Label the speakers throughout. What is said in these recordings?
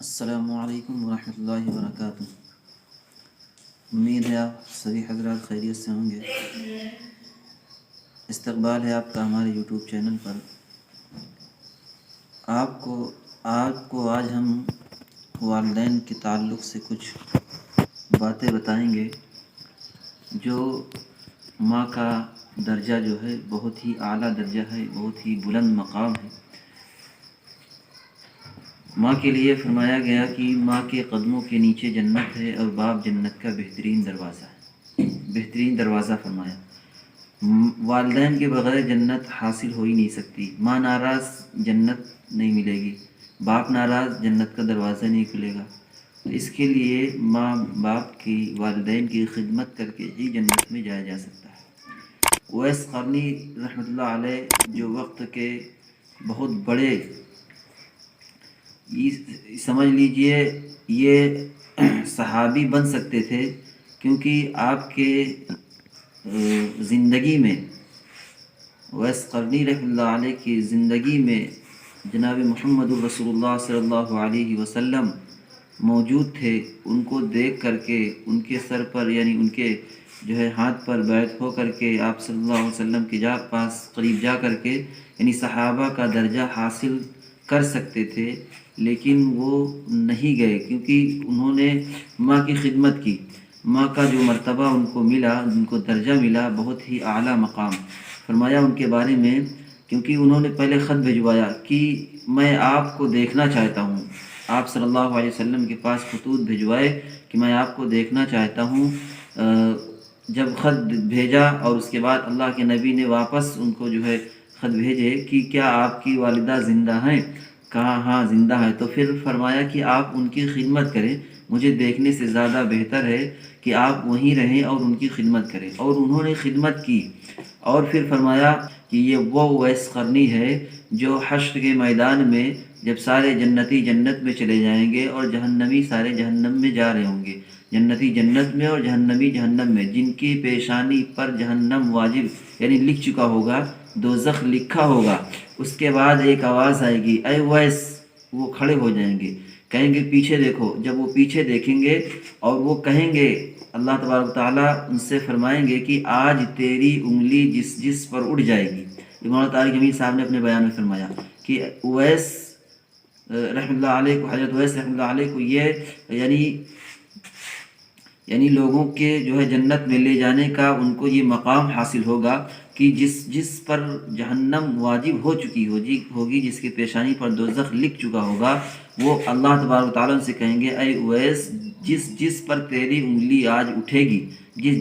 Speaker 1: السلام علیکم ورحمۃ اللہ وبرکاتہ۔ امید ہے آپ سبھی حضرات خیریت سے ہوں گے۔ استقبال ہے آپ کا ہمارے یوٹیوب چینل پر۔ آپ کو آج ہم والدین کے تعلق سے کچھ باتیں بتائیں گے جو ماں کا درجہ جو ہے بہت ہی اعلیٰ درجہ ہے، بہت ہی بلند مقام ہے۔ ماں کے لیے فرمایا گیا کہ ماں کے قدموں کے نیچے جنت ہے اور باپ جنت کا بہترین دروازہ ہے، بہترین دروازہ فرمایا۔ والدین کے بغیر جنت حاصل ہو ہی نہیں سکتی۔ ماں ناراض جنت نہیں ملے گی، باپ ناراض جنت کا دروازہ نہیں کھلے گا۔ تو اس کے لیے ماں باپ کی، والدین کی خدمت کر کے ہی جنت میں جایا جا سکتا ہے۔ اویس قرنی رحمۃ اللہ علیہ جو وقت کے بہت بڑے، سمجھ لیجئے یہ صحابی بن سکتے تھے، کیونکہ آپ کے زندگی میں، اویس قرنی رحمۃ اللہ علیہ کی زندگی میں جناب محمد رسول اللہ صلی اللہ علیہ وسلم موجود تھے۔ ان کو دیکھ کر کے ان کے سر پر، یعنی ان کے جو ہے ہاتھ پر بیعت ہو کر کے آپ صلی اللہ علیہ وسلم کے پاس قریب جا کر کے، یعنی صحابہ کا درجہ حاصل کر سکتے تھے، لیکن وہ نہیں گئے، کیونکہ انہوں نے ماں کی خدمت کی۔ ماں کا جو مرتبہ ان کو ملا، ان کو درجہ ملا، بہت ہی اعلیٰ مقام فرمایا ان کے بارے میں، کیونکہ انہوں نے پہلے خط بھجوایا کہ میں آپ کو دیکھنا چاہتا ہوں۔ آپ صلی اللہ علیہ وسلم کے پاس خطوط بھجوائے کہ میں آپ کو دیکھنا چاہتا ہوں۔ جب خط بھیجا اور اس کے بعد اللہ کے نبی نے واپس ان کو جو ہے خط بھیجے کہ کیا آپ کی والدہ زندہ ہیں؟ کہا ہاں زندہ ہے۔ تو پھر فرمایا کہ آپ ان کی خدمت کریں، مجھے دیکھنے سے زیادہ بہتر ہے کہ آپ وہیں رہیں اور ان کی خدمت کریں۔ اور انہوں نے خدمت کی، اور پھر فرمایا کہ یہ وہ اویس قرنی ہے جو حشر کے میدان میں جب سارے جنتی جنت میں چلے جائیں گے اور جہنمی سارے جہنم میں جا رہے ہوں گے، جنتی جنت میں اور جہنمی جہنم میں، جن کی پیشانی پر جہنم واجب یعنی لکھ چکا ہوگا، دوزخ لکھا ہوگا، اس کے بعد ایک آواز آئے گی، اے اویس! وہ کھڑے ہو جائیں گے، کہیں گے پیچھے دیکھو۔ جب وہ پیچھے دیکھیں گے اور وہ کہیں گے، اللہ تبارک و تعالیٰ ان سے فرمائیں گے کہ آج تیری انگلی جس جس پر اڑ جائے گی۔ مولانا طارق جمیل صاحب نے اپنے بیان میں فرمایا کہ اویس رحمۃ اللہ علیہ کو، حضرت اویس رحمۃ اللہ علیہ کو یہ یعنی لوگوں کے جو ہے جنت میں لے جانے کا ان کو یہ مقام حاصل ہوگا کہ جس پر جہنم واجب ہو چکی ہوگی، جس کی پیشانی پر دوزخ لکھ چکا ہوگا، وہ اللہ تبارک و تعالیٰ سے کہیں گے، اے اویس! جس پر تیری انگلی آج اٹھے گی،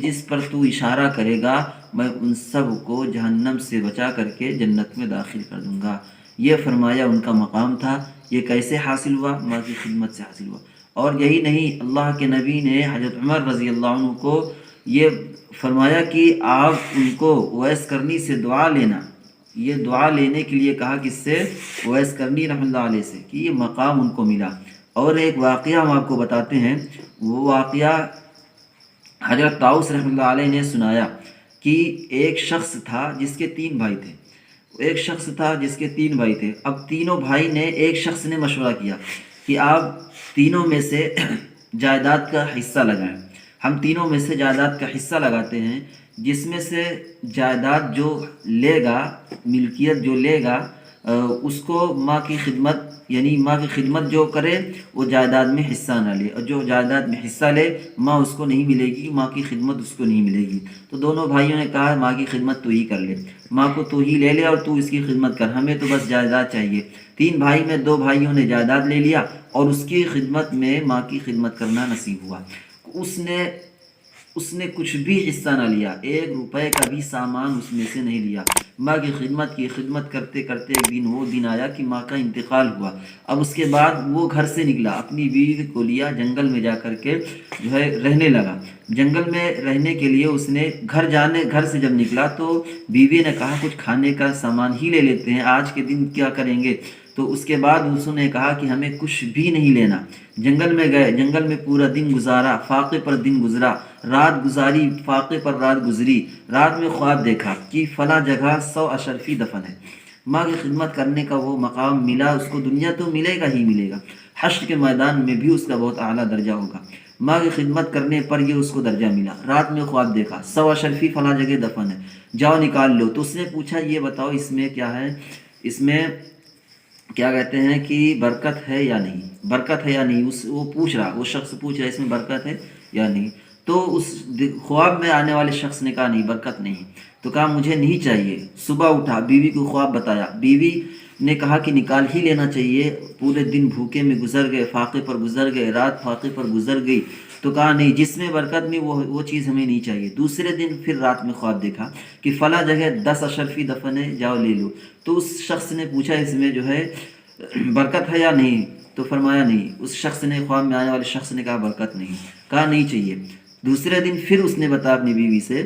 Speaker 1: جس پر تو اشارہ کرے گا، میں ان سب کو جہنم سے بچا کر کے جنت میں داخل کر دوں گا۔ یہ فرمایا ان کا مقام تھا۔ یہ کیسے حاصل ہوا؟ ماں کی خدمت سے حاصل ہوا۔ اور یہی نہیں، اللہ کے نبی نے حضرت عمر رضی اللہ عنہ کو یہ فرمایا کہ آپ ان کو اویس قرنی سے دعا لینا، یہ دعا لینے کے لیے کہا، کس سے؟ اویس قرنی رحمۃ اللہ علیہ سے، کہ یہ مقام ان کو ملا۔ اور ایک واقعہ ہم آپ کو بتاتے ہیں، وہ واقعہ حضرت طاؤس رحمۃ اللہ علیہ نے سنایا کہ ایک شخص تھا جس کے 3 بھائی تھے۔ اب تینوں بھائی نے، ایک شخص نے مشورہ کیا کہ آپ تینوں میں سے جائیداد کا حصہ لگائیں۔ ہم تینوں میں سے جائیداد کا حصہ لگاتے ہیں، جس میں سے جائیداد جو لے گا، ملکیت جو لے گا، اس کو ماں کی خدمت جو کرے وہ جائیداد میں حصہ نہ لے، اور جو جائیداد میں حصہ لے ماں اس کو نہیں ملے گی، ماں کی خدمت اس کو نہیں ملے گی۔ تو دونوں بھائیوں نے کہا ماں کی خدمت تو ہی کر لے، ماں کو تو ہی لے لے اور تو اس کی خدمت کر، ہمیں تو بس جائیداد چاہیے۔ 3 بھائی میں 2 بھائیوں نے جائیداد لے لیا اور اس کی خدمت میں ماں کی خدمت کرنا نصیب ہوا۔ اس نے کچھ بھی حصہ نہ لیا، 1 روپے کا بھی سامان اس میں سے نہیں لیا۔ ماں کی خدمت کرتے کرتے ایک دن وہ دن آیا کہ ماں کا انتقال ہوا۔ اب اس کے بعد وہ گھر سے نکلا، اپنی بیوی کو لیا، جنگل میں جا کر کے جو ہے رہنے لگا۔ جنگل میں رہنے کے لیے اس نے گھر سے جب نکلا تو بیوی نے کہا کچھ کھانے کا سامان ہی لے لیتے ہیں، آج کے دن کیا کریں گے؟ تو اس کے بعد اس نے کہا کہ ہمیں کچھ بھی نہیں لینا۔ جنگل میں گئے، جنگل میں پورا دن گزارا، فاقے پر دن گزرا، رات گزاری، فاقے پر رات گزری۔ رات میں خواب دیکھا کہ فلاں جگہ 100 اشرفی دفن ہے۔ ماں کی خدمت کرنے کا وہ مقام ملا اس کو، دنیا تو ملے گا ہی ملے گا، حشر کے میدان میں بھی اس کا بہت اعلیٰ درجہ ہوگا۔ ماں کی خدمت کرنے پر یہ اس کو درجہ ملا۔ رات میں خواب دیکھا 100 اشرفی فلاں جگہ دفن ہے، جاؤ نکال لو۔ تو اس نے پوچھا یہ بتاؤ اس میں کیا ہے، اس میں کیا کہتے ہیں کہ برکت ہے یا نہیں، برکت ہے یا نہیں، وہ پوچھ رہا، وہ شخص پوچھ رہا ہے اس میں برکت ہے یا نہیں۔ تو اس خواب میں آنے والے شخص نے کہا نہیں برکت نہیں۔ تو کہا مجھے نہیں چاہیے۔ صبح اٹھا، بیوی کو خواب بتایا، بیوی نے کہا کہ نکال ہی لینا چاہیے، پورے دن بھوکے میں گزر گئے، فاقے پر گزر گئے، رات فاقے پر گزر گئی۔ تو کہا نہیں، جس میں برکت نہیں وہ چیز ہمیں نہیں چاہیے۔ دوسرے دن پھر رات میں خواب دیکھا کہ فلاں جگہ 10 اشرفی دفن ہے، جاؤ لے لو۔ تو اس شخص نے پوچھا اس میں جو ہے برکت ہے یا نہیں، تو فرمایا نہیں۔ اس شخص نے، خواب میں آنے والے شخص نے کہا برکت نہیں، کہا نہیں چاہیے۔ دوسرے دن پھر اس نے بتایا اپنی بیوی سے،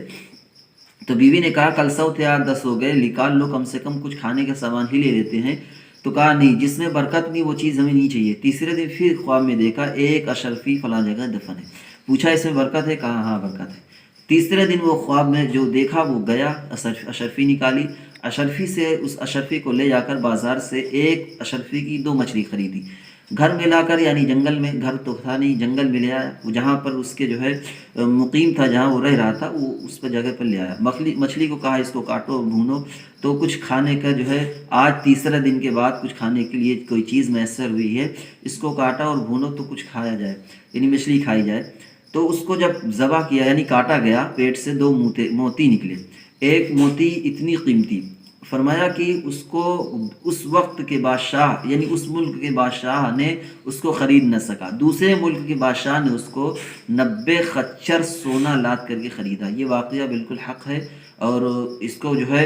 Speaker 1: تو بیوی نے کہا کل 100 تھے آج 10 ہو گئے، نکال لو، کم سے کم کچھ کھانے کا سامان ہی لے لیتے ہیں۔ تو کہا نہیں، جس میں برکت نہیں وہ چیز ہمیں نہیں چاہیے۔ تیسرے دن پھر خواب میں دیکھا 1 اشرفی فلاں جگہ دفن ہے، پوچھا اس میں برکت ہے، کہا ہاں برکت ہے۔ تیسرے دن وہ خواب میں جو دیکھا وہ گیا، اشرفی نکالی، اشرفی سے اس اشرفی کو لے جا کر بازار سے 1 اشرفی کی 2 مچھلی خریدی، گھر میں لا کر، یعنی جنگل میں، گھر تو تھا نہیں، جنگل میں لے آیا، جہاں پر اس کے جو ہے مقیم تھا، جہاں وہ رہ رہا تھا، وہ اس پر جگہ پر لے آیا۔ مچھلی کو کہا اس کو کاٹو بھونو، تو کچھ کھانے کا جو ہے، آج تیسرے دن کے بعد کچھ کھانے کے لیے کوئی چیز میسر ہوئی ہے، اس کو کاٹا اور بھونو تو کچھ کھایا جائے، یعنی مچھلی کھائی جائے۔ تو اس کو جب ذبح کیا، یعنی کاٹا گیا، پیٹ سے 2 موتی نکلے، ایک موتی اتنی قیمتی، فرمایا کہ اس کو اس وقت کے بادشاہ، یعنی اس ملک کے بادشاہ نے اس کو خرید نہ سکا، دوسرے ملک کے بادشاہ نے اس کو 90 خچر سونا لاد کر کے خریدا۔ یہ واقعہ بالکل حق ہے، اور اس کو جو ہے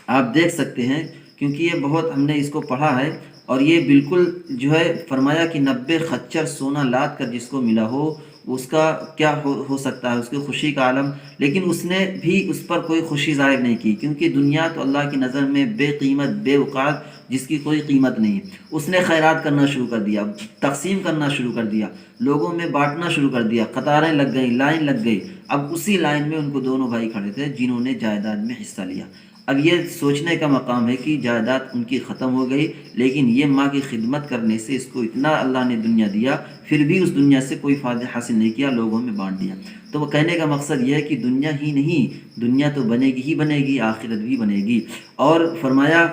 Speaker 1: آپ دیکھ سکتے ہیں، کیونکہ یہ بہت ہم نے اس کو پڑھا ہے، اور یہ بالکل جو ہے فرمایا کہ 90 خچر سونا لاد کر جس کو ملا ہو، اس کا کیا ہو سکتا ہے، اس کی خوشی کا عالم۔ لیکن اس نے بھی اس پر کوئی خوشی ظاہر نہیں کی، کیونکہ دنیا تو اللہ کی نظر میں بے قیمت، بے اوقات، جس کی کوئی قیمت نہیں ہے۔ اس نے خیرات کرنا شروع کر دیا، تقسیم کرنا شروع کر دیا، لوگوں میں بانٹنا شروع کر دیا، قطاریں لگ گئیں، لائن لگ گئی۔ اب اسی لائن میں ان کو 2 بھائی کھڑے تھے جنہوں نے جائیداد میں حصہ لیا۔ اب یہ سوچنے کا مقام ہے کہ جائیداد ان کی ختم ہو گئی، لیکن یہ ماں کی خدمت کرنے سے اس کو اتنا اللہ نے دنیا دیا، پھر بھی اس دنیا سے کوئی فائدہ حاصل نہیں کیا، لوگوں میں بانٹ دیا۔ تو وہ کہنے کا مقصد یہ ہے کہ دنیا ہی نہیں، دنیا تو بنے گی ہی بنے گی، آخرت بھی بنے گی۔ اور فرمایا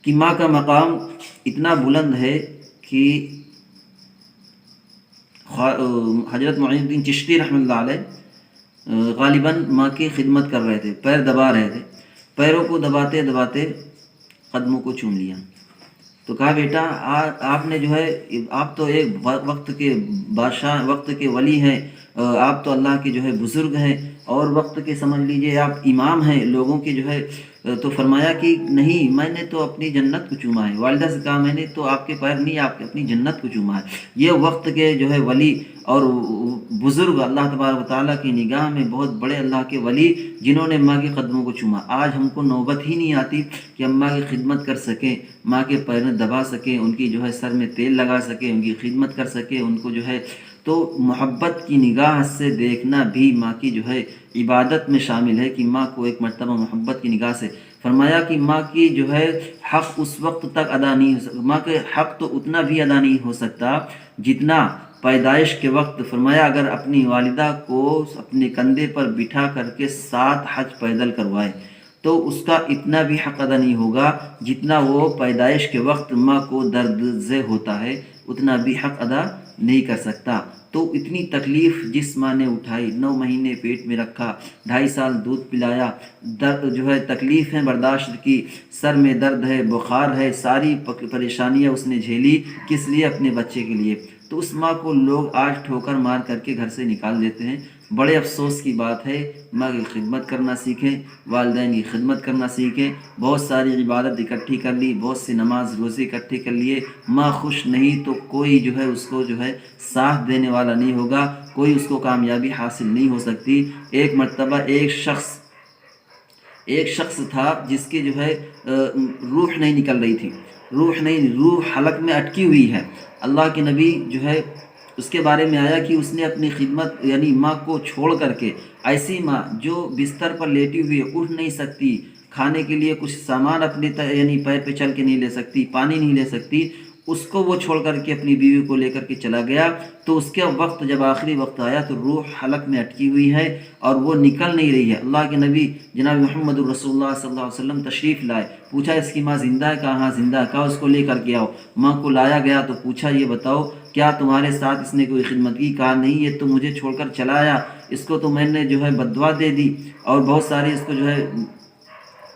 Speaker 1: کہ ماں کا مقام اتنا بلند ہے کہ حضرت معین الدین چشتی رحمۃ اللہ علیہ غالباً ماں کی خدمت کر رہے تھے، پیر دبا رہے تھے، پیروں کو دباتے دباتے قدموں کو چوم لیا۔ تو کہا بیٹا آپ نے جو ہے، آپ تو ایک وقت کے بادشاہ، وقت کے ولی ہیں، آپ تو اللہ کے جو ہے بزرگ ہیں، اور وقت کے سمجھ لیجئے آپ امام ہیں لوگوں کے جو ہے۔ تو فرمایا کہ نہیں، میں نے تو اپنی جنت کو چوما ہے۔ والدہ سے کہا میں نے تو آپ کے پیر نہیں، آپ اپنی جنت کو چوما ہے۔ یہ وقت کے جو ہے ولی اور بزرگ، اللہ تبارک و تعالیٰ کی نگاہ میں بہت بڑے اللہ کے ولی، جنہوں نے ماں کے قدموں کو چوما۔ آج ہم کو نوبت ہی نہیں آتی کہ ہم ماں کی خدمت کر سکیں، ماں کے پیر دبا سکیں، ان کی جو ہے سر میں تیل لگا سکیں، ان کی خدمت کر سکیں، ان کو جو ہے۔ تو محبت کی نگاہ سے دیکھنا بھی ماں کی جو ہے عبادت میں شامل ہے، کہ ماں کو ایک مرتبہ محبت کی نگاہ سے۔ فرمایا کہ ماں کی جو ہے حق اس وقت تک ادا نہیں ہو سکتا، ماں کے حق تو اتنا بھی ادا نہیں ہو سکتا جتنا پیدائش کے وقت۔ فرمایا اگر اپنی والدہ کو اپنے کندھے پر بٹھا کر کے 7 حج پیدل کروائے تو اس کا اتنا بھی حق ادا نہیں ہوگا جتنا وہ پیدائش کے وقت ماں کو درد زہ ہوتا ہے، اتنا بھی حق ادا نہیں کر سکتا۔ تو اتنی تکلیف جس ماں نے اٹھائی، 9 مہینے پیٹ میں رکھا، 2.5 سال دودھ پلایا، درد جو ہے تکلیفیں برداشت کی، سر میں درد ہے، بخار ہے، ساری پریشانیاں اس نے جھیلی، کس لیے؟ اپنے بچے کے لیے۔ تو اس ماں کو لوگ آج ٹھوکر مار کر کے گھر سے نکال دیتے ہیں۔ بڑے افسوس کی بات ہے، ماں کی خدمت کرنا سیکھیں، والدین کی خدمت کرنا سیکھیں۔ بہت ساری عبادت اکٹھی کر لی، بہت سی نماز روزے اکٹھے کر لیے، ماں خوش نہیں تو کوئی جو ہے اس کو جو ہے ساتھ دینے والا نہیں ہوگا، کوئی اس کو کامیابی حاصل نہیں ہو سکتی۔ ایک مرتبہ ایک شخص تھا جس کی جو ہے روح نہیں نکل رہی تھی، روح حلق میں اٹکی ہوئی ہے۔ اللہ کے نبی جو ہے اس کے بارے میں آیا کہ اس نے اپنی خدمت، یعنی ماں کو چھوڑ کر کے، ایسی ماں جو بستر پر لیٹی ہوئی ہے، اٹھ نہیں سکتی، کھانے کے لیے کچھ سامان اپنے یعنی پیر پہ چل کے نہیں لے سکتی، پانی نہیں لے سکتی، اس کو وہ چھوڑ کر کے اپنی بیوی کو لے کر کے چلا گیا، تو اس کے وقت جب آخری وقت آیا تو روح حلق میں اٹکی ہوئی ہے اور وہ نکل نہیں رہی ہے۔ اللہ کے نبی جناب محمد الرسول اللہ صلی اللہ علیہ وسلم تشریف لائے، پوچھا اس کی ماں زندہ ہے؟ کہا ہاں زندہ ہے۔ کہا اس کو لے کر کے آؤ۔ ماں کو لایا گیا تو پوچھا یہ بتاؤ کیا تمہارے ساتھ اس نے کوئی خدمت کی؟ کہا نہیں، یہ تو مجھے چھوڑ کر چلا آیا، اس کو تو میں نے جو ہے بددعا دے دی اور بہت سارے اس کو جو ہے،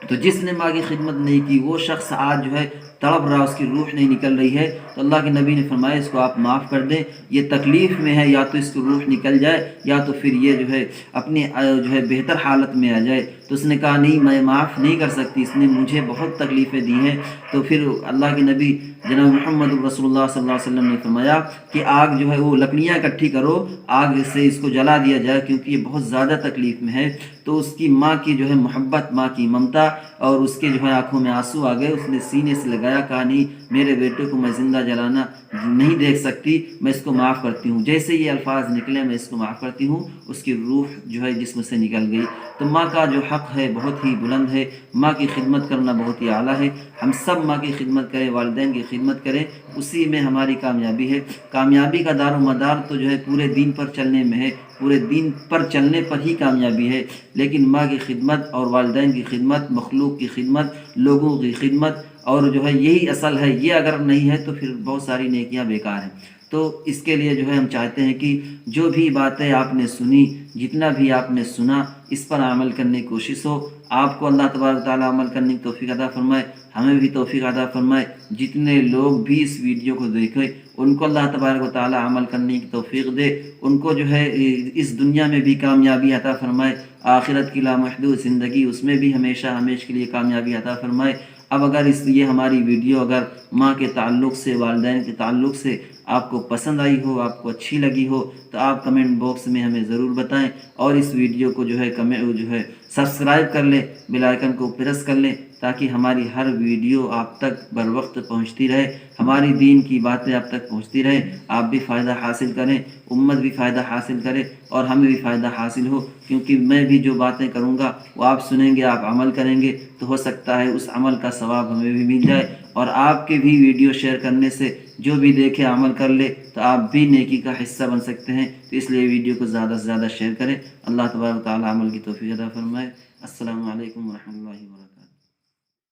Speaker 1: تو جس نے ماں کی خدمت نہیں کی وہ شخص آج جو ہے تڑپ رہا، اس کی روح نہیں نکل رہی ہے۔ تو اللہ کے نبی نے فرمایا اس کو آپ معاف کر دیں، یہ تکلیف میں ہے، یا تو اس کو روح نکل جائے یا تو پھر یہ جو ہے اپنی جو ہے بہتر حالت میں آ جائے۔ تو اس نے کہا نہیں، میں معاف نہیں کر سکتی، اس نے مجھے بہت تکلیفیں دی ہیں۔ تو پھر اللہ کے نبی جناب محمد رسول اللہ صلی اللہ علیہ وسلم نے فرمایا کہ آگ جو ہے وہ لکڑیاں اکٹھی کرو، آگ سے اس کو جلا دیا جائے کیونکہ یہ بہت زیادہ تکلیف میں ہے۔ تو اس کی ماں کی جو ہے محبت، ماں کی ممتا اور اس کے جو ہے آنکھوں میں آنسو آ گئے، اس نے سینے سے لگایا، کہا نہیں میرے بیٹے کو میں زندہ جلانا نہیں دیکھ سکتی، میں اس کو معاف کرتی ہوں۔ جیسے یہ الفاظ نکلے میں اس کو معاف کرتی ہوں، اس کی روح جو ہے جسم سے نکل گئی۔ تو ماں کا جو حق ہے بہت ہی بلند ہے، ماں کی خدمت کرنا بہت ہی اعلیٰ ہے۔ ہم سب ماں کی خدمت کریں، والدین کی خدمت کریں، اسی میں ہماری کامیابی ہے۔ کامیابی کا دار و مدار تو جو ہے پورے دین پر چلنے میں ہے، پورے دین پر چلنے پر ہی کامیابی ہے، لیکن ماں کی خدمت اور والدین کی خدمت، مخلوق کی خدمت، لوگوں کی خدمت اور جو ہے یہی اصل ہے۔ یہ اگر نہیں ہے تو پھر بہت ساری نیکیاں بیکار ہیں۔ تو اس کے لیے جو ہے ہم چاہتے ہیں کہ جو بھی باتیں آپ نے سنی، جتنا بھی آپ نے سنا، اس پر عمل کرنے کی کوشش ہو۔ آپ کو اللہ تبارک و تعالیٰ عمل کرنے کی توفیق عطا فرمائے، ہمیں بھی توفیق عطا فرمائے۔ جتنے لوگ بھی اس ویڈیو کو دیکھیں ان کو اللہ تبارک و تعالیٰ عمل کرنے کی توفیق دے، ان کو جو ہے اس دنیا میں بھی کامیابی عطا فرمائے، آخرت کی لامحدود زندگی اس میں بھی ہمیشہ ہمیشہ کے لیے کامیابی عطا فرمائے۔ اب اگر اس لیے ہماری ویڈیو اگر ماں کے تعلق سے، والدین کے تعلق سے آپ کو پسند آئی ہو، آپ کو اچھی لگی ہو، تو آپ کمنٹ باکس میں ہمیں ضرور بتائیں، اور اس ویڈیو کو جو ہے سبسکرائب کر لیں، بیل آئیکن کو پریس کر لیں، تاکہ ہماری ہر ویڈیو آپ تک بر وقت پہنچتی رہے، ہماری دین کی باتیں آپ تک پہنچتی رہے، آپ بھی فائدہ حاصل کریں، امت بھی فائدہ حاصل کرے اور ہمیں بھی فائدہ حاصل ہو۔ کیونکہ میں بھی جو باتیں کروں گا وہ آپ سنیں گے، آپ عمل کریں گے، تو ہو سکتا ہے اس عمل کا ثواب ہمیں بھی مل جائے، اور آپ کے بھی ویڈیو شیئر کرنے سے جو بھی دیکھے عمل کر لے تو آپ بھی نیکی کا حصہ بن سکتے ہیں۔ تو اس لیے ویڈیو کو زیادہ سے زیادہ شیئر کریں۔ اللہ تبارک و تعالی عمل کی توفیق عطا فرمائے۔ السلام علیکم ورحمۃ اللہ وبرکاتہ۔